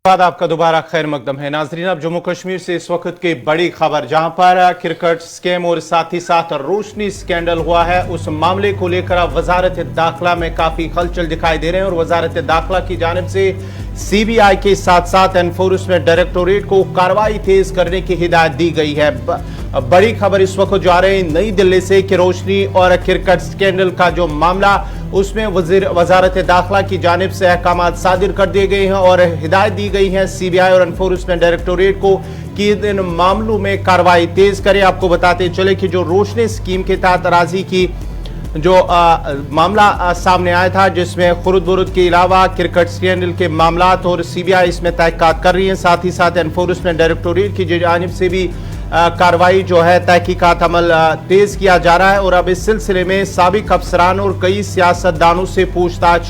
बाद आपका दोबारा खैर मकदम है नाजरीन। अब जम्मू कश्मीर से इस वक्त की बड़ी खबर, जहां पर क्रिकेट स्कैम और साथ ही साथ रोशनी स्कैंडल हुआ है, उस मामले को लेकर अब वजारत दाखिला में काफी हलचल दिखाई दे रहे हैं और वजारत दाखिला की जानिब से CBI के साथ साथ एनफोर्समेंट डायरेक्टोरेट को कार्रवाई तेज करने की हिदायत दी गई है। बड़ी खबर इस वक्त जो आ रही है नई दिल्ली से कि रोशनी और क्रिकेट स्कैंडल का जो मामला, उसमें वजारत दाखिला की जानिब से अहकाम सादिर कर दिए गए हैं और हिदायत दी गई है CBI और एनफोर्समेंट डायरेक्टोरेट को कि इन मामलों में कार्रवाई तेज करें। आपको बताते चले कि जो रोशनी स्कीम के तहत अराजी की जो मामला सामने आया था, जिसमें खुर्द बुरुद के अलावा क्रिकेट स्कैंडल के मामला और CBI इसमें तहकीकात कर रही है, साथ ही साथ एनफोर्समेंट डायरेक्टोरेट की जानिब से भी कार्रवाई जो है तहकीकात अमल तेज किया जा रहा है और अब इस सिलसिले में साबिक अफसरान और कई सियासतदानों से पूछताछ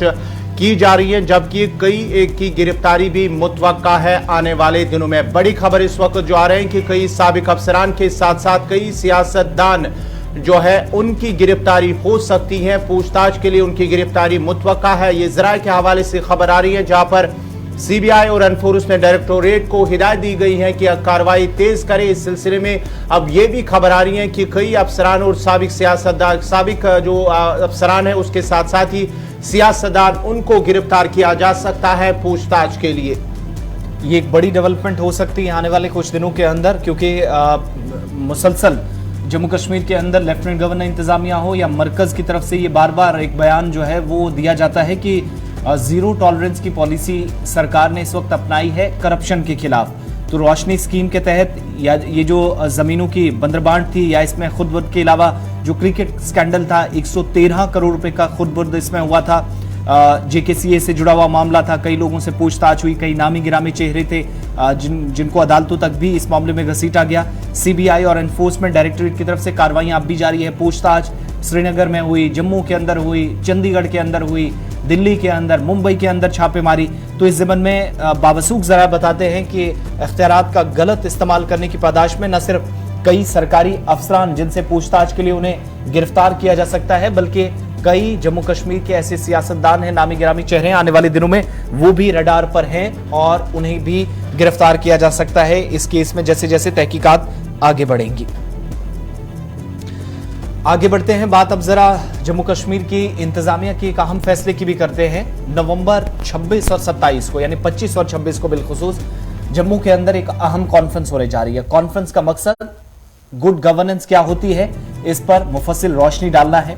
की जा रही है, जबकि कई एक की गिरफ्तारी भी मुतवक्का है आने वाले दिनों में। बड़ी खबर इस वक्त जो आ रहे हैं कि कई साबिक अफसरान के साथ साथ कई सियासतदान जो है उनकी गिरफ्तारी हो सकती है, पूछताछ के लिए उनकी गिरफ्तारी मुतवक्का है। ये जराये के हवाले से खबर आ रही है, जहां पर CBI और एनफोर्समेंट डायरेक्टोरेट को हिदायत दी गई है कि कार्रवाई तेज करे। इस सिलसिले में अब ये भी खबर आ रही है कि कई अफसरान और साबिक सियासतदान, साबिक जो अफसरान है उसके साथ साथ ही सियासतदान, उनको गिरफ्तार किया जा सकता है पूछताछ के लिए। ये एक बड़ी डेवलपमेंट हो सकती है आने वाले कुछ दिनों के अंदर, क्योंकि मुसलसल जम्मू कश्मीर के अंदर लेफ्टिनेंट गवर्नर इंतजामिया हो या मरकज की तरफ से ये बार बार एक बयान जो है वो दिया जाता है कि जीरो टॉलरेंस की पॉलिसी सरकार ने इस वक्त अपनाई है करप्शन के खिलाफ। तो रोशनी स्कीम के तहत या ये जो जमीनों की बंदरबांट थी या इसमें खुर्द के अलावा जो क्रिकेट स्कैंडल था, 113 करोड़ रुपए का खुर्द इसमें हुआ था। JKCA से जुड़ा हुआ मामला था, कई लोगों से पूछताछ हुई, कई नामी गिरामी चेहरे थे जिनको अदालतों तक भी इस मामले में घसीटा गया। CBI और एनफोर्समेंट डायरेक्टोरेट की तरफ से कार्रवाइयां अब भी जारी है। पूछताछ श्रीनगर में हुई, जम्मू के अंदर हुई, चंडीगढ़ के अंदर हुई, दिल्ली के अंदर, मुंबई के अंदर छापेमारी। तो इस ज़मन में बावसूख जरा बताते हैं कि इख्तियारात का गलत इस्तेमाल करने की पादाश में न सिर्फ कई सरकारी अफसरान जिनसे पूछताछ के लिए उन्हें गिरफ्तार किया जा सकता है, बल्कि कई जम्मू कश्मीर के ऐसे सियासतदान हैं, नामी गिरामी चेहरे आने वाले दिनों में वो भी रडार पर हैं और उन्हें भी गिरफ्तार किया जा सकता है इस केस में जैसे जैसे तहकीकात आगे बढ़ेंगी। आगे बढ़ते हैं, बात अब जरा जम्मू कश्मीर की इंतजामिया की एक अहम फैसले की भी करते हैं। नवंबर 26 और 27 को यानी 25 और 26 को बिलखुसूस जम्मू के अंदर एक अहम कॉन्फ्रेंस होने जा रही है। कॉन्फ्रेंस का मकसद गुड गवर्नेंस क्या होती है इस पर मुफस्सिल रोशनी डालना है,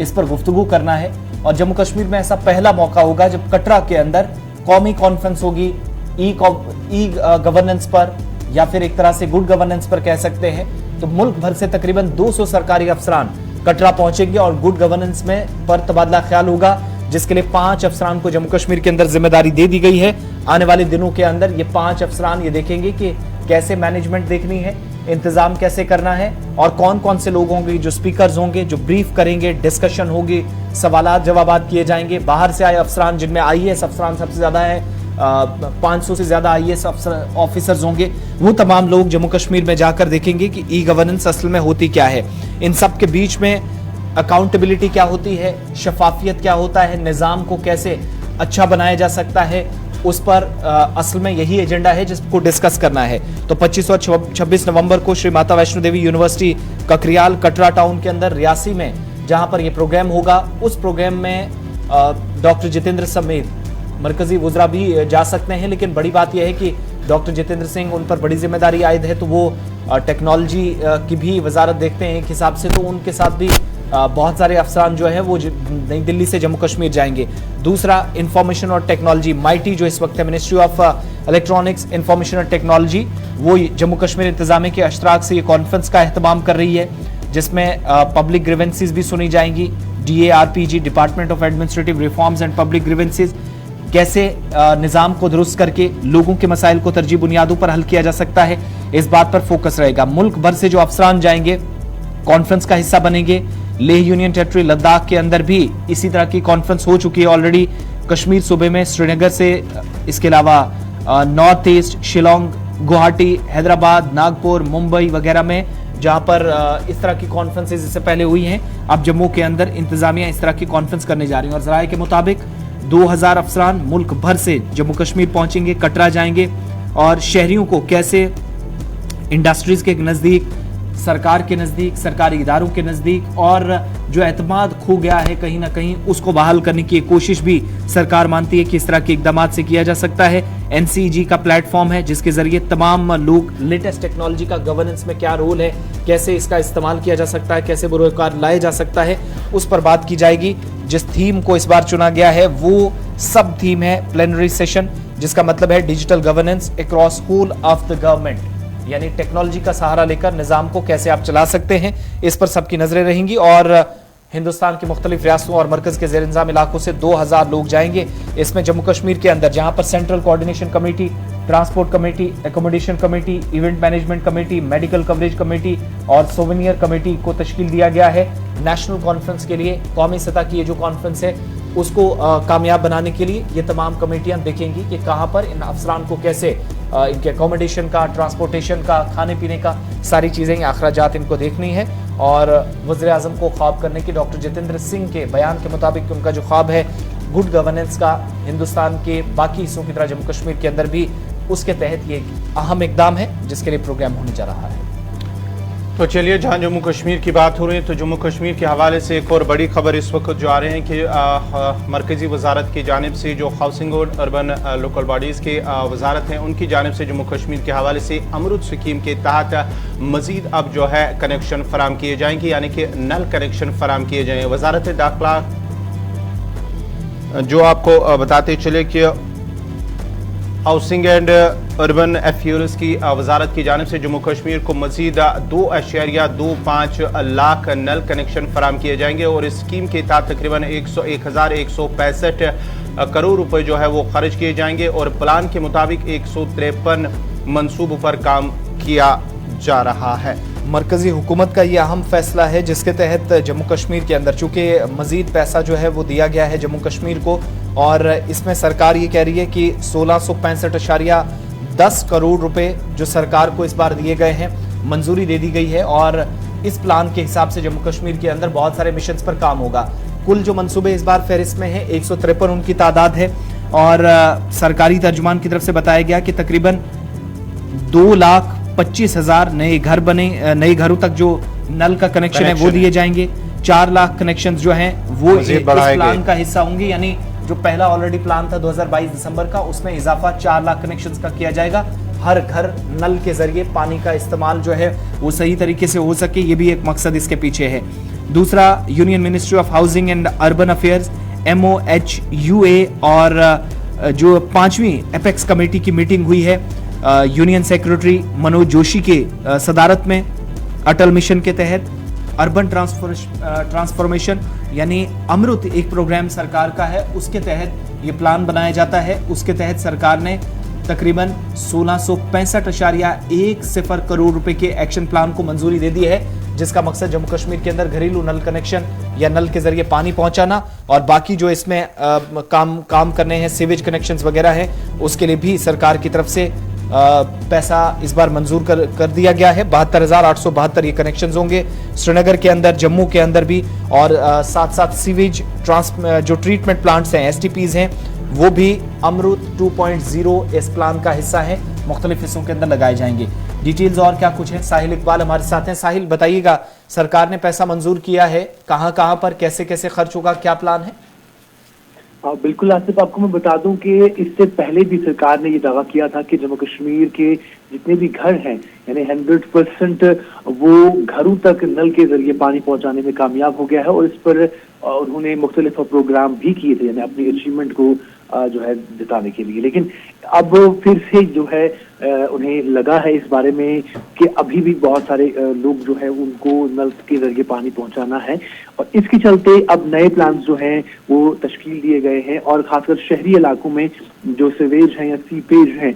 इस पर गुफ्तगू करना है और जम्मू कश्मीर में ऐसा पहला मौका होगा जब कटरा के अंदर कौमी कॉन्फ्रेंस होगी ई गवर्नेंस पर या फिर एक तरह से गुड गवर्नेंस पर कह सकते हैं। तो मुल्क भर से तकरीबन 200 सरकारी अफसरान कटरा पहुंचेंगे और गुड गवर्नेंस में पर तबादला ख्याल होगा, जिसके लिए 5 अफसरान को जम्मू कश्मीर के अंदर जिम्मेदारी दे दी गई है। आने वाले दिनों के अंदर ये 5 अफसरान ये देखेंगे कि कैसे मैनेजमेंट देखनी है, इंतजाम कैसे करना है और कौन कौन से लोग होंगे जो स्पीकर्स होंगे, जो ब्रीफ करेंगे, डिस्कशन होगी, सवालात जवाबात किए जाएंगे। बाहर से आए अफसरान जिनमें IAS अफसरान सबसे ज्यादा है, 500 से ज्यादा IAS ऑफिसर्स होंगे, वो तमाम लोग जम्मू कश्मीर में जाकर देखेंगे कि ई गवर्नेंस असल में होती क्या है, इन सब के बीच में अकाउंटेबिलिटी क्या होती है, शफाफियत क्या होता है, निज़ाम को कैसे अच्छा बनाया जा सकता है, उस पर असल में यही एजेंडा है जिसको डिस्कस करना है। तो 25 और 26 नवंबर को श्री माता वैष्णो देवी यूनिवर्सिटी ककरियाल कटरा टाउन के अंदर रियासी में जहां पर यह प्रोग्राम होगा, उस प्रोग्राम में डॉक्टर जितेंद्र समेत मरकजी वुज़रा भी जा सकते हैं। लेकिन बड़ी बात यह है कि डॉक्टर जितेंद्र सिंह, उन पर बड़ी जिम्मेदारी आयद है, तो वो टेक्नोलॉजी की भी वजारत देखते हैं एक हिसाब से, तो उनके साथ भी बहुत सारे अफसरान जो है वो नई दिल्ली से जम्मू कश्मीर जाएंगे। दूसरा, इंफॉर्मेशन और टेक्नोलॉजी, माइटी जो इस वक्त है मिनिस्ट्री ऑफ इलेक्ट्रॉनिक्स, इंफॉर्मेशन और टेक्नोलॉजी, वो जम्मू कश्मीर इंतजामिया के अशतराक से ये कॉन्फ्रेंस का एहतमाम कर रही है, जिसमें पब्लिक ग्रीवेंसेस भी सुनी जाएंगी। DARPG, department of administrative reforms and public grievances, कैसे निज़ाम को दुरुस्त करके लोगों के मसाइल को तरजीह बुनियादों पर हल किया जा सकता है, इस बात पर फोकस रहेगा। मुल्क भर से जो अफसरान जाएंगे कॉन्फ्रेंस का हिस्सा बनेंगे। लेह यूनियन टेरिटरी लद्दाख के अंदर भी इसी तरह की कॉन्फ्रेंस हो चुकी है ऑलरेडी। कश्मीर सूबे में श्रीनगर से, इसके अलावा नॉर्थ ईस्ट, शिलोंग, गुवाहाटी, हैदराबाद, नागपुर, मुंबई वगैरह में जहां पर इस तरह की कॉन्फ्रेंसेज इससे पहले हुई हैं, अब जम्मू के अंदर इंतजामिया इस तरह की कॉन्फ्रेंस करने जा रही है। और जराये के मुताबिक 2000 अफसरान मुल्क भर से जम्मू कश्मीर पहुंचेंगे, कटरा जाएंगे और शहरियों को कैसे इंडस्ट्रीज के नज़दीक, सरकार के नज़दीक, सरकारी इदारों के नज़दीक और जो एतमाद खो गया है कहीं ना कहीं उसको बहाल करने की कोशिश भी सरकार मानती है कि इस तरह के इकदाम से किया जा सकता है। एनसीईजी का प्लेटफॉर्म है जिसके जरिए तमाम लोग लेटेस्ट टेक्नोलॉजी का गवर्नेंस में क्या रोल है, कैसे इसका इस्तेमाल किया जा सकता है, कैसे बुरोकार लाए जा सकता है, उस पर बात की जाएगी। जिस थीम को इस बार चुना गया है वो सब थीम है प्लेनरी सेशन, जिसका मतलब है digital governance across whole of the government, यानी टेक्नोलॉजी का सहारा लेकर निजाम को कैसे आप चला सकते हैं, इस पर सबकी नजरें रहेंगी। और हिंदुस्तान के मुख्तलिफ रियासतों और मरकज के ज़ेर-इंतज़ाम इलाकों से 2000 लोग जाएंगे। इसमें जम्मू कश्मीर के अंदर जहां पर central coordination committee, transport committee, accommodation committee, event management committee, medical coverage committee और सोवेनियर कमेटी को तश्कील दिया गया है। नेशनल कॉन्फ्रेंस के लिए, कौमी सतह की ये जो कॉन्फ्रेंस है उसको कामयाब बनाने के लिए ये तमाम कमेटियां देखेंगी कि कहां पर इन अफसरान को कैसे इनके अकोमोडेशन का, ट्रांसपोर्टेशन का, खाने पीने का, सारी चीज़ें, अखराजात इनको देखनी है। और वज़ीर आज़म को ख्वाब करने की डॉक्टर जितेंद्र सिंह के बयान के मुताबिक उनका जो ख्वाब है गुड गवर्नेंस का हिंदुस्तान के बाकी हिस्सों की तरह जम्मू कश्मीर के अंदर भी, उसके तहत ये अहम इकदाम है जिसके लिए प्रोग्राम होने जा रहा है। तो चलिए, जहां जम्मू कश्मीर की बात हो रही है तो जम्मू कश्मीर के हवाले से एक और बड़ी खबर इस वक्त जो आ रहे हैं कि मरकज़ी वजारत की जानिब से जो हाउसिंग और अर्बन लोकल बॉडीज़ की वजारत हैं उनकी जानिब से जम्मू कश्मीर के हवाले से अमरुद स्कीम के तहत मज़ीद अब जो है कनेक्शन फराम किए जाएंगे, यानी कि नल कनेक्शन फराम किए जाएंगे। वजारत दाखिला जो आपको बताते चले कि हाउसिंग एंड अर्बन अफेयर्स की वजारत की जानिब से जम्मू कश्मीर को मजीद 2.25 लाख नल कनेक्शन फराम किए जाएंगे और इस स्कीम के तहत तकरीबन 1165 करोड़ रुपए जो है वो खर्च किए जाएंगे और प्लान के मुताबिक 153 मंसूबों पर काम किया जा रहा है। मरकजी हुकूमत का ये अहम फैसला है जिसके तहत जम्मू कश्मीर के अंदर चूंकि मजीद पैसा जो है वो दिया गया है जम्मू कश्मीर को, और इसमें सरकार ये कह रही है कि 1665.10 करोड़ रुपए जो सरकार को इस बार दिए गए हैं, मंजूरी दे दी गई है और इस प्लान के हिसाब से जम्मू कश्मीर के अंदर बहुत सारे मिशंस पर काम होगा। कुल जो मंसूबे इस बार फहरिस्त में है 153 उनकी तादाद है और सरकारी तर्जुमान की तरफ से बताया गया कि तकरीबन 2,25,000 नए घर बने, नए घरों तक जो नल का कनेक्शन है वो दिए जाएंगे। 4 लाख कनेक्शन जो हैं वो इस प्लान का हिस्सा होंगे, यानी जो पहला ऑलरेडी प्लान था 2022 दिसंबर का, उसमें इजाफा 4 लाख कनेक्शंस का किया जाएगा। हर घर नल के जरिए पानी का इस्तेमाल जो है वो सही तरीके से हो सके, ये भी एक मकसद इसके पीछे है। दूसरा, union ministry of housing and urban affairs MOHUA और जो 5वीं एपेक्स कमेटी की मीटिंग हुई है यूनियन सेक्रेटरी मनोज जोशी के सदारत में, अटल मिशन के तहत अर्बन ट्रांसफॉर्मेशन यानी अमृत एक प्रोग्राम सरकार का है, उसके तहत ये प्लान बनाया जाता है। उसके तहत सरकार ने तकरीबन 1665.10 करोड़ रुपए के एक्शन प्लान को मंजूरी दे दी है, जिसका मकसद जम्मू कश्मीर के अंदर घरेलू नल कनेक्शन या नल के जरिए पानी पहुंचाना और बाकी जो इसमें काम करने हैं, सीवेज कनेक्शंस वगैरह है, उसके लिए भी सरकार की तरफ से पैसा इस बार मंजूर कर दिया गया है। 72,872 ये कनेक्शंस होंगे श्रीनगर के अंदर, जम्मू के अंदर भी, और साथ साथ सीवेज जो ट्रीटमेंट प्लांट्स हैं, STPs हैं, वो भी अमृत 2.0 इस प्लान का हिस्सा है, मुख्तलिफ हिस्सों के अंदर लगाए जाएंगे। डिटेल्स और क्या कुछ है, साहिल इकबाल हमारे साथ हैं। साहिल, बताइएगा, सरकार ने पैसा मंजूर किया है, कहां कहां पर कैसे कैसे खर्च होगा, क्या प्लान है? बिल्कुल आसिफ, आपको मैं बता दूं कि इससे पहले भी सरकार ने ये दावा किया था कि जम्मू कश्मीर के जितने भी घर हैं, यानी 100% वो घरों तक नल के जरिए पानी पहुंचाने में कामयाब हो गया है और इस पर उन्होंने मुख्तलिफ प्रोग्राम भी किए थे, यानी अपनी अचीवमेंट को जो है जिताने के लिए। लेकिन अब फिर से जो है उन्हें लगा है इस बारे में कि अभी भी बहुत सारे लोग जो है उनको नल के जरिए पानी पहुंचाना है और इसके चलते अब नए प्लान्स जो हैं वो तश्कील दिए गए हैं और खासकर शहरी इलाकों में जो सीवेज हैं या सीपेज हैं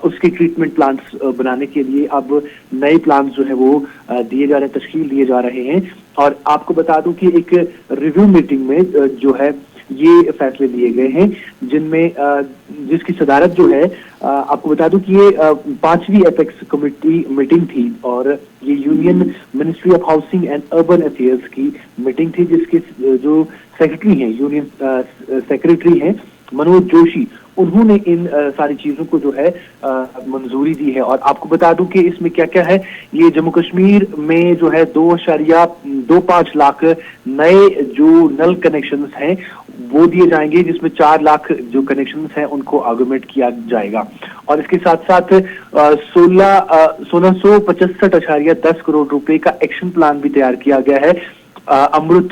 उसके ट्रीटमेंट प्लांट्स बनाने के लिए अब नए प्लान्स जो है वो दिए जा रहे हैं, तश्कील दिए जा रहे हैं। और आपको बता दूं कि एक रिव्यू मीटिंग में जो है ये फैसले लिए गए हैं, जिनमें जिसकी सदारत जो है आपको बता दूं कि ये 5वीं एपेक्स कमेटी मीटिंग थी और ये union ministry of housing and urban affairs की मीटिंग थी, जिसके जो सेक्रेटरी हैं, यूनियन सेक्रेटरी हैं मनोज जोशी, उन्होंने इन सारी चीजों को जो है मंजूरी दी है। और आपको बता दूं कि इसमें क्या क्या है। ये जम्मू कश्मीर में जो है 2.25 लाख नए जो नल कनेक्शंस हैं वो दिए जाएंगे, जिसमें 4 लाख जो कनेक्शंस हैं उनको ऑगमेंट किया जाएगा। और इसके साथ साथ 1665.10 करोड़ रुपए का एक्शन प्लान भी तैयार किया गया है अमृत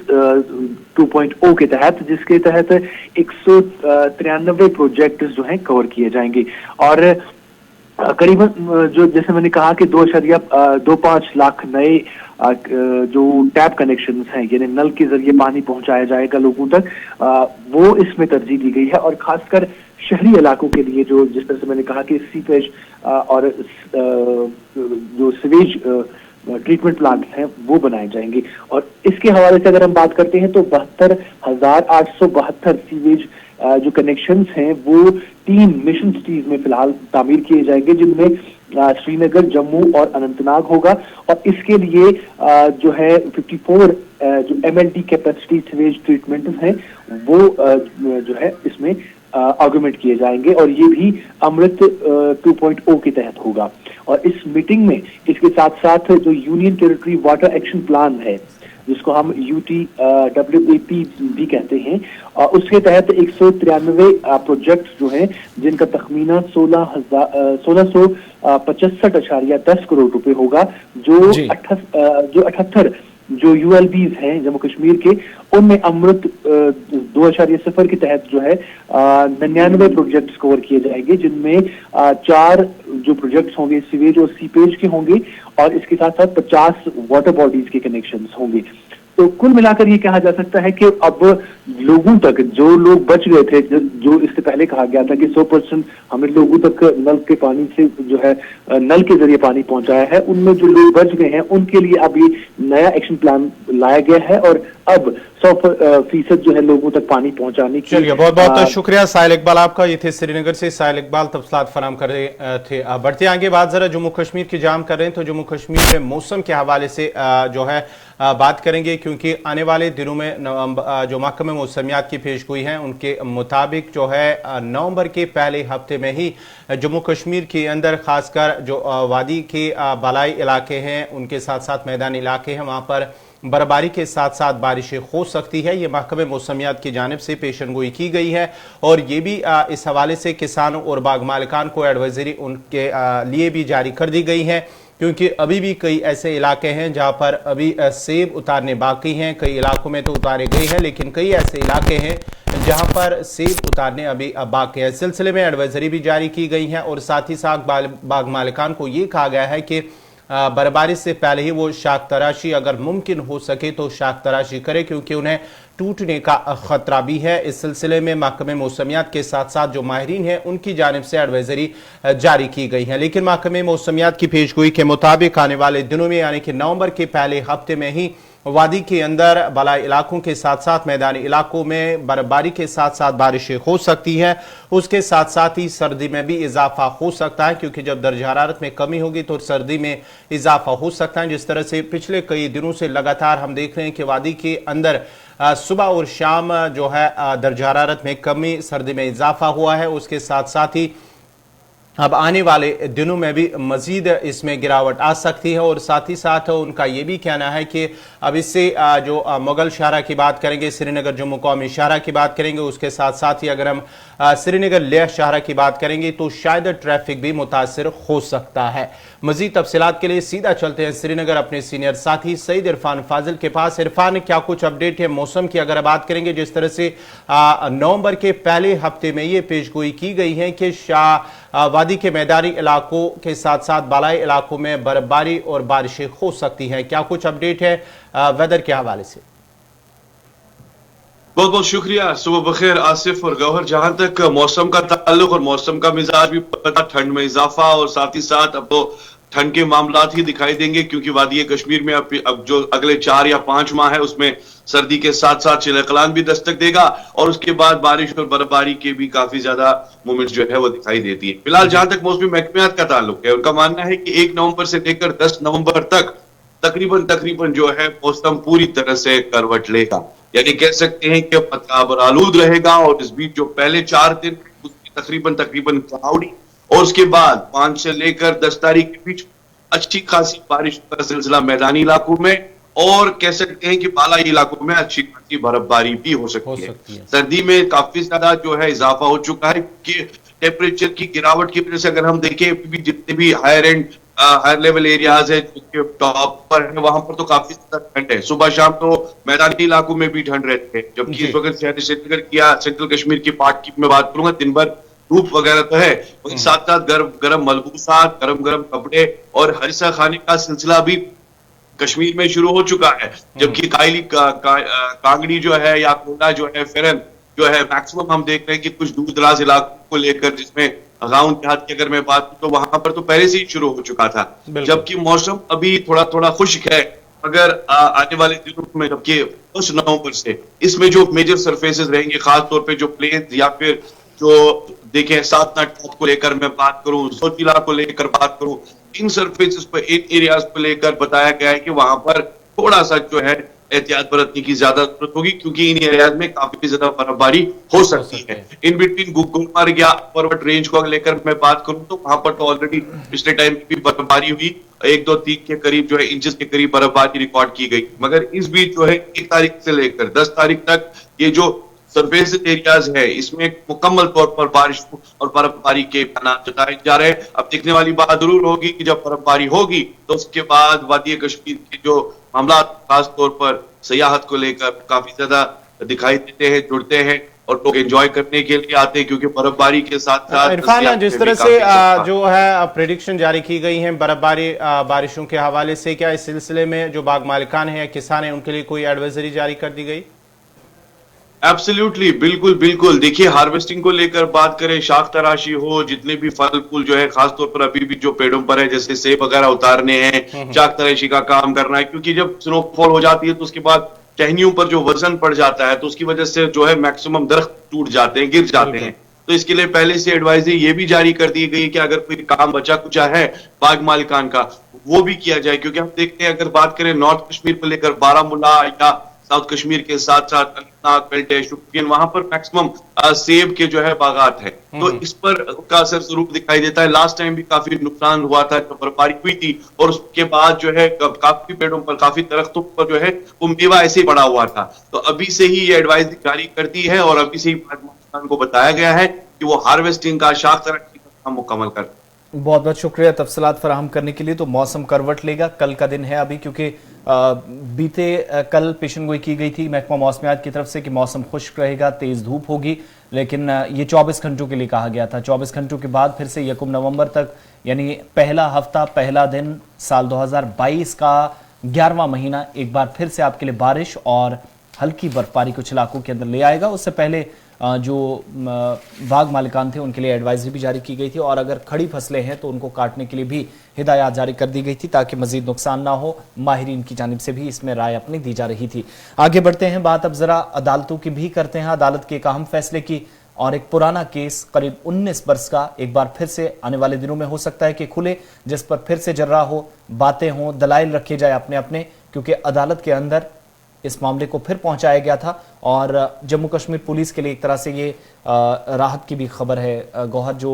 2.0 के तहत, जिसके तहत 193 प्रोजेक्ट जो हैं कवर किए जाएंगे। और करीबन जो जैसे मैंने कहा कि 2.25 लाख नए जो टैप कनेक्शंस हैं, यानी नल के जरिए पानी पहुंचाया जाएगा लोगों तक, वो इसमें तरजीह दी गई है। और खासकर शहरी इलाकों के लिए जो जिस तरह से मैंने कहा कि सीपेज और जो सीवेज ट्रीटमेंट प्लांट हैं वो बनाए जाएंगे। और इसके हवाले से अगर हम बात करते हैं तो 72,872 सीवेज जो कनेक्शंस हैं वो 3 मिशन सिटीज में फिलहाल तामीर किए जाएंगे, जिनमें श्रीनगर, जम्मू और अनंतनाग होगा। और इसके लिए जो है 54 जो MLD कैपेसिटी सीवेज ट्रीटमेंट हैं वो जो है इसमें आर्गुमेंट किए जाएंगे, और ये भी अमृत 2.0 के तहत होगा। और इस मीटिंग में इसके साथ साथ जो union territory water action plan है, जिसको हम UTWAP भी कहते हैं, उसके तहत 193 प्रोजेक्ट जो हैं, जिनका तखमीना 1665.10 करोड़ रुपए होगा, जो 78 जो ULBs हैं जम्मू कश्मीर के, उनमें अमृत 2.0 के तहत जो है 99 प्रोजेक्ट्स कवर किए जाएंगे, जिनमें 4 जो प्रोजेक्ट्स होंगे सीवेज और सीपेज के होंगे, और इसके साथ साथ 50 वाटर बॉडीज के कनेक्शंस होंगे। तो कुल मिलाकर ये कहा जा सकता है कि अब लोगों तक, जो लोग बच गए थे, जो इससे पहले कहा गया था कि 100% हमें लोगों तक नल के पानी से जो है नल के जरिए पानी पहुंचाया है, उनमें जो लोग बच गए हैं उनके लिए अभी नया एक्शन प्लान लाया गया है, और अब 100% जो है लोगों तक पानी पहुंचाने की। चलिए, बहुत बहुत शुक्रिया साहिल इकबाल आपका। ये थे श्रीनगर से साहिल इकबाल तफसीलात फराम कर रहे थे। बढ़ते आगे बात जरा जम्मू कश्मीर की जाम कर रहे हैं, तो जम्मू कश्मीर में मौसम के हवाले से जो है बात करेंगे, क्योंकि आने वाले दिनों में जो महकमे मौसमियात की पेशगोई है उनके मुताबिक जो है नवंबर के पहले हफ्ते में ही जम्मू कश्मीर के अंदर खासकर जो वादी के बालाई इलाके हैं, उनके साथ साथ मैदानी इलाके हैं, वहां पर बर्फबारी के साथ साथ बारिशें हो सकती है। ये महकमे मौसमियात की जानिब से पेशनगोई की गई है, और ये भी इस हवाले से किसानों और बाग मालिकान को एडवाइजरी उनके लिए भी जारी कर दी गई है, क्योंकि अभी भी कई ऐसे इलाके हैं जहां पर अभी सेब उतारने बाकी हैं। कई इलाकों में तो उतारे गए हैं, लेकिन कई ऐसे इलाके हैं जहां पर सेब उतारने अभी बाकी है। इस सिलसिले में एडवाइजरी भी जारी की गई है, और साथ ही साथ बाग मालिकान को ये कहा गया है कि बर्फबारी से पहले ही वो शाख तराशी अगर मुमकिन हो सके तो शाख तराशी करे, क्योंकि उन्हें टूटने का खतरा भी है। इस सिलसिले में महकमे मौसमियात के साथ साथ जो माहिरीन हैं उनकी जानिब से एडवाइजरी जारी की गई है। लेकिन महकमे मौसमियात की पेशगोई के मुताबिक आने वाले दिनों में, यानी कि नवंबर के पहले हफ्ते में ही वादी के अंदर बलाई इलाकों के साथ साथ मैदानी इलाकों में बर्फबारी के साथ साथ बारिशें हो सकती है। उसके साथ साथ ही सर्दी में भी इजाफा हो सकता है, क्योंकि जब दर्जा हरारत में कमी होगी तो सर्दी में इजाफा हो सकता है। जिस तरह से पिछले कई दिनों से लगातार हम देख रहे हैं कि वादी के अंदर सुबह और शाम जो है दर्जा हरारत में कमी, सर्दी में इजाफा हुआ है। उसके साथ साथ ही अब आने वाले दिनों में भी मजीद इसमें गिरावट आ सकती है, और साथ ही साथ उनका ये भी कहना है कि अब इससे जो मुगल शाहरा की बात करेंगे, श्रीनगर जम्मू कौमी शाहरा की बात करेंगे, उसके साथ साथ ही अगर हम श्रीनगर लेह शाहरा की बात करेंगे तो शायद ट्रैफिक भी मुतासिर हो सकता है। मजीद तफसीलात के लिए सीधा चलते हैं श्रीनगर अपने सीनियर साथी सईद इरफान फाजिल के पास। इरफान, क्या कुछ अपडेट है मौसम की? अगर बात करेंगे जिस तरह से नवंबर के पहले हफ्ते में ये पेशगोई की गई है कि वादी के मैदानी इलाकों के साथ साथ बालाई इलाकों में बर्फबारी और बारिशें हो सकती हैं, क्या कुछ अपडेट है वेदर के हवाले से? बहुत बहुत शुक्रिया। सुबह बखैर आसिफ और गौहर। जहां तक मौसम का ताल्लुक और मौसम का मिजाज भी पता, ठंड में इजाफा और साथ ही साथ अब तो ठंड के मामलात ही दिखाई देंगे, क्योंकि वादी कश्मीर में अब जो अगले 4 या 5 माह है उसमें सर्दी के साथ साथ चिलकलान भी दस्तक देगा और उसके बाद बारिश और बर्फबारी के भी काफी ज्यादा मोमेंट्स जो है वो दिखाई देती है। फिलहाल जहां तक मौसमी महकमियात का ताल्लुक है, उनका मानना है कि 1 नवंबर से लेकर 10 नवंबर तक तकरीबन जो है मौसम पूरी तरह से करवट लेगा, यानी कह सकते हैं कि पतवार आलूद रहेगा। और इस बीच जो पहले 4 दिन तकरीबन क्लाउडी और उसके बाद 5 से लेकर 10 तारीख के बीच अच्छी खासी बारिश का सिलसिला मैदानी इलाकों में और कह सकते हैं कि बालाई इलाकों में अच्छी खासी बर्फबारी भी हो सकती है। सर्दी में काफी ज्यादा जो है इजाफा हो चुका है कि टेम्परेचर की गिरावट की वजह से अगर हम देखें जितने भी हायर लेवल एरियाज है जिसके टॉप पर है वहां पर तो काफी ज्यादा ठंड है। सुबह शाम तो मैदानी इलाकों में भी ठंड रहती है, जबकि इस वक्त श्रीनगर किया सेंट्रल कश्मीर की पार्ट की मैं बात करूंगा, दिन भर धूप वगैरह तो है, वहीं साथ साथ गर्म मलबूसात, गर्म कपड़े और हरिसा खाने का सिलसिला भी कश्मीर में शुरू हो चुका है। जबकि कायली कांगड़ी जो है या कोटा जो है फिरन जो है मैक्सिमम हम देख रहे हैं कि कुछ दूर दराज इलाकों को लेकर, जिसमें गांव देहात की अगर मैं बात करूं तो वहां पर तो पहले से ही शुरू हो चुका था। जबकि मौसम अभी थोड़ा खुश्क है, अगर आने वाले दिनों में जबकि 1 नवंबर से इसमें जो मेजर सरफेसेस रहेंगे, खासतौर पे जो प्लेन्स या फिर जो देखें सातनाथ को लेकर मैं बात करूं, सोचिला को लेकर बात करूं, इन सरफेसेस पर इन एरियाज को लेकर बताया गया है कि वहां पर थोड़ा सा जो है एहतियात बरतने की ज्यादा जरूरत होगी, क्योंकि इन एरियाज में काफी ज्यादा बर्फबारी हो सकती है। इन बिटवीन गुलमर्ग या पर्वत रेंज को लेकर मैं बात करूं तो वहां पर तो ऑलरेडी पिछले टाइम भी बर्फबारी हुई, 1, 2, 3 के करीब जो है इंचेस के करीब बर्फबारी रिकॉर्ड की गई। मगर इस बीच जो है 1 तारीख से लेकर 10 तारीख तक ये जो सरफेस एरियाज है इसमें मुकम्मल तौर पर बारिश और बर्फबारी के इम्कान जताए जा रहे हैं। अब देखने वाली बात जरूर होगी कि जब बर्फबारी होगी तो उसके बाद वादी कश्मीर के जो मामला खास तौर पर सयाहत को लेकर काफी ज्यादा दिखाई देते हैं, जुड़ते हैं और लोग एंजॉय करने के लिए आते हैं, क्योंकि बर्फबारी के साथ साथ इरफान, जिस तरह से जो है प्रेडिक्शन जारी की गई है बर्फबारी बारिशों के हवाले से, क्या इस सिलसिले में जो बाग मालिकान है या किसान है उनके लिए कोई एडवाइजरी जारी कर दी गई? एब्सोल्युटली, बिल्कुल। देखिए, हार्वेस्टिंग को लेकर बात करें, शाख तराशी हो, जितने भी फल फूल जो है खासतौर पर अभी भी जो पेड़ों पर है जैसे सेब वगैरह उतारने हैं, शाख तराशी का काम करना है, क्योंकि जब स्नोफॉल हो जाती है तो उसके बाद टहनियों पर जो वजन पड़ जाता है तो उसकी वजह से जो है मैक्सिमम दरख्त टूट जाते हैं, गिर जाते हैं। तो इसके लिए पहले से एडवाइजरी ये भी जारी कर दी गई कि अगर कोई काम बचा कुचा है बाग मालिकान का वो भी किया जाए, क्योंकि हम देखते हैं अगर बात करें नॉर्थ कश्मीर को लेकर बारामूला या साउथ कश्मीर के साथ साथ अनंतनाग बेल्ट है, शुपियन, वहां पर मैक्सिमम सेब के जो है बागात है, तो इस पर का असर जरूर दिखाई देता है। लास्ट टाइम भी काफी नुकसान हुआ था जब बर्फबारी हुई थी और उसके बाद जो है काफी पेड़ों पर, काफी दरख्तों पर जो है वो मेवा ऐसे ही पड़ा हुआ था। तो अभी से ही ये एडवाइजरी जारी करती है और अभी से ही को बताया गया है कि वो हार्वेस्टिंग का, शाख तराशी का काम मुकम्मल कर। बहुत बहुत शुक्रिया तफसीलात फराहम करने के लिए। तो मौसम करवट लेगा, कल का दिन है अभी, क्योंकि बीते कल पेशनगोई की गई थी महकमा मौसमियात की तरफ से कि मौसम खुश्क रहेगा, तेज धूप होगी, लेकिन ये 24 घंटों के लिए कहा गया था। 24 घंटों के बाद फिर से 1 नवंबर तक, यानी पहला हफ्ता, पहला दिन साल 2022 का 11वां महीना एक बार फिर से आपके लिए बारिश और हल्की बर्फबारी कुछ इलाकों के अंदर ले आएगा। उससे पहले जो बाग मालिकान थे उनके लिए एडवाइजरी भी जारी की गई थी और अगर खड़ी फसलें हैं तो उनको काटने के लिए भी हिदायत जारी कर दी गई थी ताकि मजीद नुकसान ना हो। माहिरीन की जानिब से भी इसमें राय अपनी दी जा रही थी। आगे बढ़ते हैं, बात अब जरा अदालतों की भी करते हैं। अदालत के एक अहम फैसले की और एक पुराना केस करीब 19 बरस का एक बार फिर से आने वाले दिनों में हो सकता है कि खुले, जिस पर फिर से जर्रा हो, बातें हों, दलाइल रखे जाए अपने अपने, क्योंकि अदालत के अंदर इस मामले को फिर पहुंचाया गया था और जम्मू कश्मीर पुलिस के लिए एक तरह से ये राहत की भी खबर है। गौहर, जो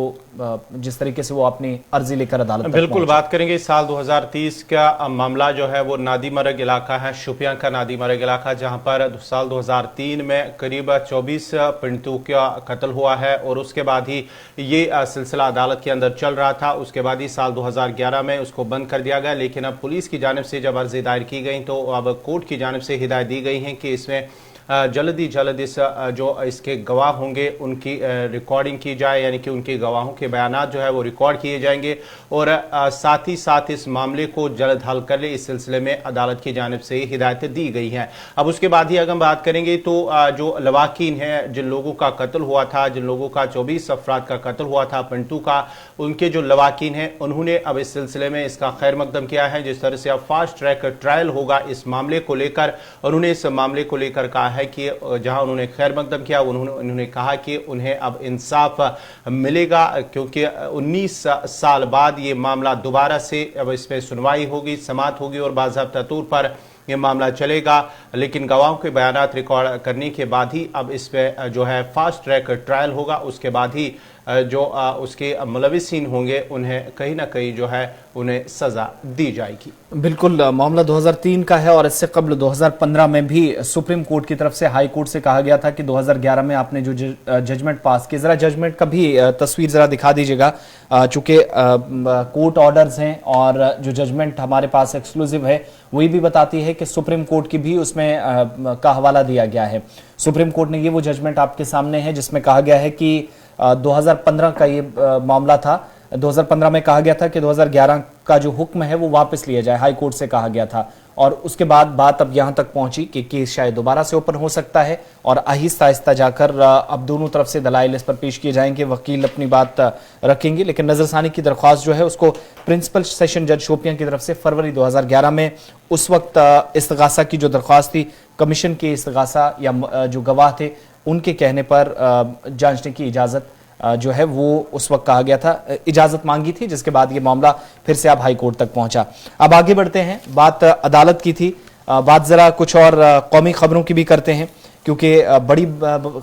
जिस तरीके से वो अपनी अर्जी लेकर अदालत बिल्कुल बात करेंगे। साल 2030 का मामला जो है वो नादी मरग इलाका है, शुपियां का नादी मरग इलाका, जहां पर साल 2003 में करीब 24 पिंटू का कत्ल हुआ है और उसके बाद ही ये सिलसिला अदालत के अंदर चल रहा था। उसके बाद ही साल 2011 में उसको बंद कर दिया गया, लेकिन अब पुलिस की जानिब से जब अर्जी दायर की गई तो अब कोर्ट की जानिब से हिदायत दी गई है कि इसमें जल्द इस जो इसके गवाह होंगे उनकी रिकॉर्डिंग की जाए, यानी कि उनके गवाहों के बयानात जो है वो रिकॉर्ड किए जाएंगे और साथ ही साथ इस मामले को जल्द हल कर ले, इस सिलसिले में अदालत की जानिब से हिदायतें दी गई हैं। अब उसके बाद ही अगर हम बात करेंगे तो जो लवाकिन है, जिन लोगों का कत्ल हुआ था, जिन लोगों का 24 अफराद का कत्ल हुआ था पिंटू का, उनके जो लवाकिन हैं उन्होंने अब इस सिलसिले में इसका खैर मकदम किया है। जिस तरह से अब फास्ट ट्रैक ट्रायल होगा इस मामले को लेकर, उन्होंने इस मामले को लेकर कहा है कि जहां उन्होंने खैर मकदम किया उन्होंने कहा कि उन्हें अब इंसाफ मिलेगा, क्योंकि 19 साल बाद ये मामला दोबारा से अब इस पर सुनवाई होगी, समाअत होगी और बाज़ाब्ता तौर पर ये मामला चलेगा। लेकिन गवाहों के बयानात रिकॉर्ड करने के बाद ही अब इस पे जो है फास्ट ट्रैक ट्रायल होगा, उसके बाद ही जो उसके मुलविसीन होंगे उन्हें कहीं ना कहीं जो है उन्हें सजा दी जाएगी। बिल्कुल, मामला 2003 का है और इससे कबल 2015 में भी सुप्रीम कोर्ट की तरफ से हाई कोर्ट से कहा गया था कि 2011 में आपने जो जजमेंट पास किया, जरा जजमेंट का भी तस्वीर जरा दिखा दीजिएगा, चूंकि कोर्ट ऑर्डर्स हैं और जो जजमेंट हमारे पास एक्सक्लूसिव है वही भी बताती है कि सुप्रीम कोर्ट की भी उसमें का हवाला दिया गया है। सुप्रीम कोर्ट ने ये वो जजमेंट आपके सामने है जिसमें कहा गया है कि 2015 का ये मामला था। 2015 में कहा गया था कि 2011 का जो हुक्म है वो वापस लिया जाए, हाई कोर्ट से कहा गया था। और उसके बाद बात अब यहां तक पहुंची कि केस शायद दोबारा से ओपन हो सकता है और आहिस्ता आहिस्ता जाकर अब दोनों तरफ से दलाइल इस पर पेश किए जाएंगे, वकील अपनी बात रखेंगे। लेकिन नजरसानी की दरख्वास्त जो है उसको प्रिंसिपल सेशन जज शोपियां की तरफ से फरवरी 2011 में उस वक्त इस्तगासा की जो दरख्वास्त थी, कमीशन के इस्तगासा या जो गवाह थे उनके कहने पर जांचने की इजाजत जो है वो उस वक्त कहा गया था, इजाजत मांगी थी, जिसके बाद ये मामला फिर से अब हाई कोर्ट तक पहुंचा। अब आगे बढ़ते हैं, बात अदालत की थी, बात जरा कुछ और कौमी खबरों की भी करते हैं क्योंकि बड़ी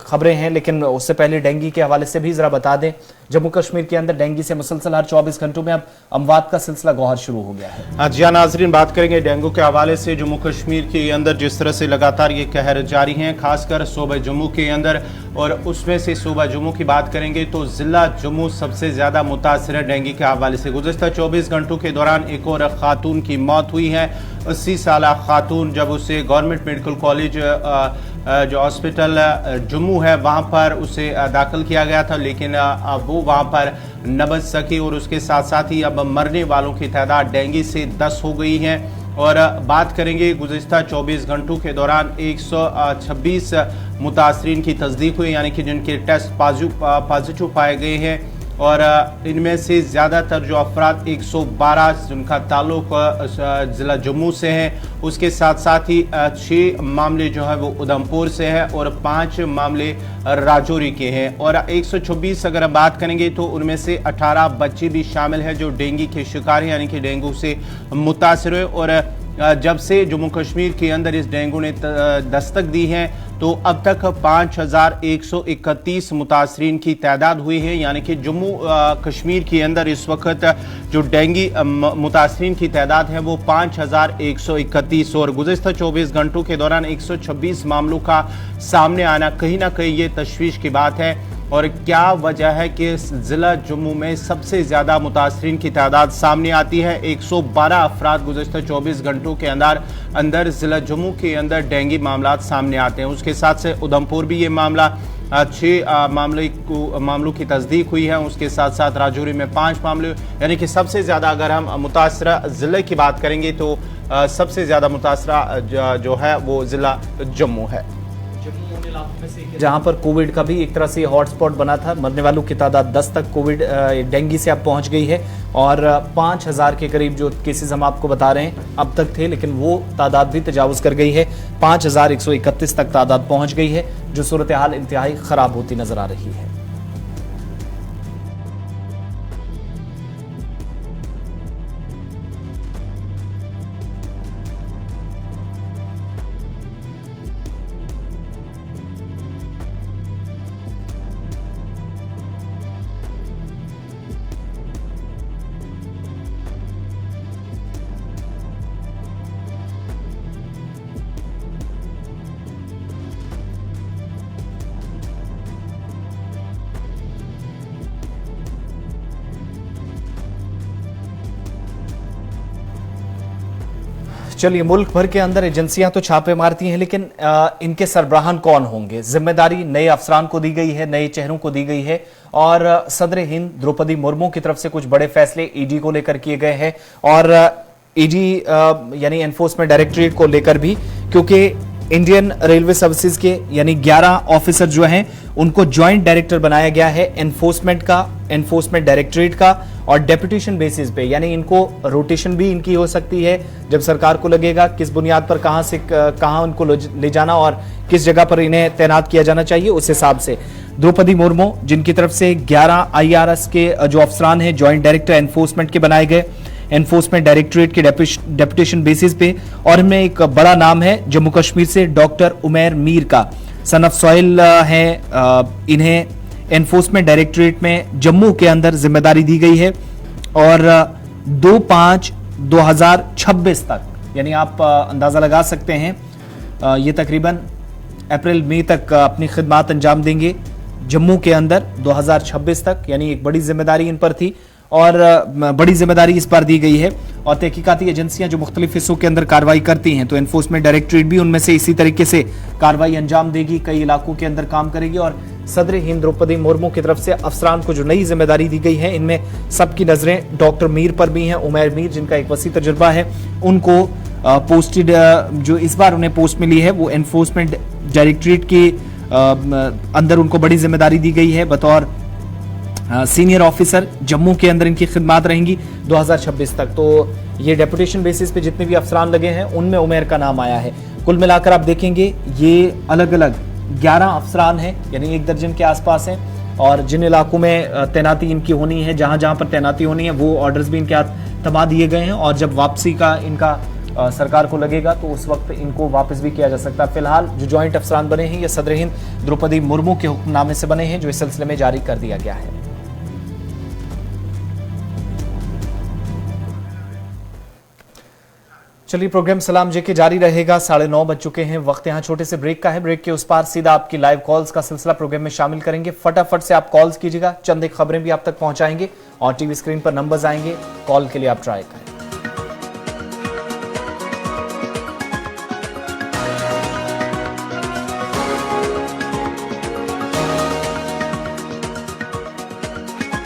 खबरें हैं। लेकिन उससे पहले डेंगू के हवाले से भी जरा बता दें, जम्मू कश्मीर के अंदर डेंगू से मुसलसल हर 24 घंटों में अब अमवात का सिलसिला गौहर शुरू हो गया है। जी नाजरीन, बात करेंगे डेंगू के हवाले से। जम्मू कश्मीर के अंदर जिस तरह से लगातार ये कहर जारी है, खासकर सूबा जम्मू के अंदर, और उसमें से सूबा जम्मू की बात करेंगे तो जिला जम्मू सबसे ज्यादा मुतासर है डेंगू के हवाले से। गुज़श्ता 24 घंटों के दौरान एक और खातून की मौत हुई है। 80 साल खातून, जब उसे गवर्नमेंट मेडिकल कॉलेज जो हॉस्पिटल जम्मू है वहाँ पर उसे दाखिल किया गया था, लेकिन अब वो वहाँ पर न बच सकी और उसके साथ साथ ही अब मरने वालों की तादाद डेंगू से 10 हो गई है। और बात करेंगे गुज़श्ता 24 घंटों के दौरान 126 मुतासरीन की तस्दीक हुई, यानी कि जिनके टेस्ट पॉजिटिव पाए गए हैं। और इनमें से ज़्यादातर जो अफराद 112 जिनका ताल्लुक ज़िला जम्मू से है, उसके साथ साथ ही 6 मामले जो है वो उधमपुर से है और 5 मामले राजौरी के हैं। और 126 अगर बात करेंगे तो उनमें से 18 बच्चे भी शामिल हैं जो डेंगू के शिकार हैं, यानी कि डेंगू से मुतासर हुए। और जब से जम्मू कश्मीर के अंदर इस डेंगू ने दस्तक दी है तो अब तक 5131 मुतासरीन की तादाद हुई है, यानी कि जम्मू कश्मीर के अंदर इस वक्त जो डेंगू मुतासरीन की तादाद है वो 5131। और गुज़श्ता 24 घंटों के दौरान 126 मामलों का सामने आना कहीं ना कहीं ये तशवीश की बात है। और क्या वजह है कि ज़िला जम्मू में सबसे ज़्यादा मुतासरीन की तादाद सामने आती है? 112 अफराद गुज़श्ता 24 घंटों के अंदर ज़िला जम्मू के अंदर डेंगू मामला सामने आते हैं। उसके साथ से उधमपुर भी ये मामला 6 मामलों की तस्दीक हुई है, उसके साथ साथ राजौरी में 5 मामले, यानी कि सबसे ज़्यादा अगर हम मुतासरा ज़िले की बात करेंगे तो सबसे ज़्यादा मुतासरा जो है वो ज़िला जम्मू है, जहां पर कोविड का भी एक तरह से हॉटस्पॉट बना था। मरने वालों की तादाद 10 तक कोविड डेंगू से अब पहुंच गई है और 5000 के करीब जो केसेस हम आपको बता रहे हैं अब तक थे, लेकिन वो तादाद भी तजावुज कर गई है। 5131 तक तादाद पहुंच गई है, जो सूरत हाल इंतहाई खराब होती नजर आ रही है। चलिए, मुल्क भर के अंदर एजेंसियां तो छापे मारती हैं, लेकिन इनके सरबराहान कौन होंगे? जिम्मेदारी नए अफसरान को दी गई है, नए चेहरों को दी गई है और सदर हिंद द्रौपदी मुर्मू की तरफ से कुछ बड़े फैसले ईडी को लेकर किए गए हैं और ईडी यानी एनफोर्समेंट डायरेक्टरेट को लेकर भी, क्योंकि इंडियन रेलवे सर्विसेज के यानी 11 ऑफिसर जो हैं उनको ज्वाइंट डायरेक्टर बनाया गया है एनफोर्समेंट डायरेक्टरेट का, और डेपुटेशन बेसिस पे, यानी इनको रोटेशन भी इनकी हो सकती है जब सरकार को लगेगा किस बुनियाद पर कहां से कहां उनको ले जाना और किस जगह पर इन्हें तैनात किया जाना चाहिए, उस हिसाब से द्रौपदी मुर्मू जिनकी तरफ से 11 IRS के जो अफसरान हैं ज्वाइंट डायरेक्टर एनफोर्समेंट के बनाए गए एनफोर्समेंट डायरेक्टरेट के डेपुटेशन बेसिस पे, और इनमें एक बड़ा नाम है जम्मू कश्मीर से डॉक्टर उमैर मीर का, सन ऑफ सॉइल है। इन्हें एनफोर्समेंट डायरेक्टरेट में जम्मू के अंदर जिम्मेदारी दी गई है और 2/5/2026 तक, यानी आप अंदाजा लगा सकते हैं ये तकरीबन अप्रैल मई तक अपनी खिदमत अंजाम देंगे जम्मू के अंदर 2026 तक, यानी एक बड़ी जिम्मेदारी इन पर थी और बड़ी जिम्मेदारी इस पर दी गई है। और तहकीकाती एजेंसियां जो मुख्तलिफ हिस्सों के अंदर कार्रवाई करती हैं, तो एनफोर्समेंट डायरेक्टरेट भी उनमें से इसी तरीके से कार्रवाई अंजाम देगी, कई इलाकों के अंदर काम करेगी। और सदर हिंद द्रौपदी मुर्मू की तरफ से अफसरान को जो नई जिम्मेदारी दी गई है, इनमें सबकी नजरें डॉक्टर मीर पर भी हैं, उमैर मीर जिनका एक वसी तजुर्बा है, उनको पोस्टेड जो इस बार उन्हें पोस्ट मिली है वो एनफोर्समेंट डायरेक्टरेट के अंदर उनको बड़ी जिम्मेदारी दी गई है बतौर सीनियर ऑफिसर। जम्मू के अंदर इनकी खिदमत रहेंगी 2026 तक। तो ये डेपुटेशन बेसिस पे जितने भी अफसरान लगे हैं उनमें उमैर का नाम आया है। कुल मिलाकर आप देखेंगे ये अलग अलग 11 अफसरान हैं, यानी 1 दर्जन के आसपास हैं, और जिन इलाकों में तैनाती इनकी होनी है, जहां जहां पर तैनाती होनी है वो ऑर्डर्स भी इनके हाथ थमा दिए गए हैं, और जब वापसी का इनका सरकार को लगेगा तो उस वक्त इनको वापस भी किया जा सकता है। फिलहाल जो ज्वाइंट अफसरान बने हैं ये सदर हिंद द्रौपदी मुर्मू के हुक्मनामे से बने हैं, जो इस सिलसिले में जारी कर दिया गया है। चलिए, प्रोग्राम सलाम जेके जारी रहेगा। 9:30 बज चुके हैं, वक्त यहाँ छोटे से ब्रेक का है। ब्रेक के उस पार सीधा आपकी लाइव कॉल्स का सिलसिला प्रोग्राम में शामिल करेंगे। फटाफट से आप कॉल्स कीजिएगा, चंद एक खबरें भी आप तक पहुंचाएंगे और टीवी स्क्रीन पर नंबर्स आएंगे, कॉल के लिए आप ट्राई करें।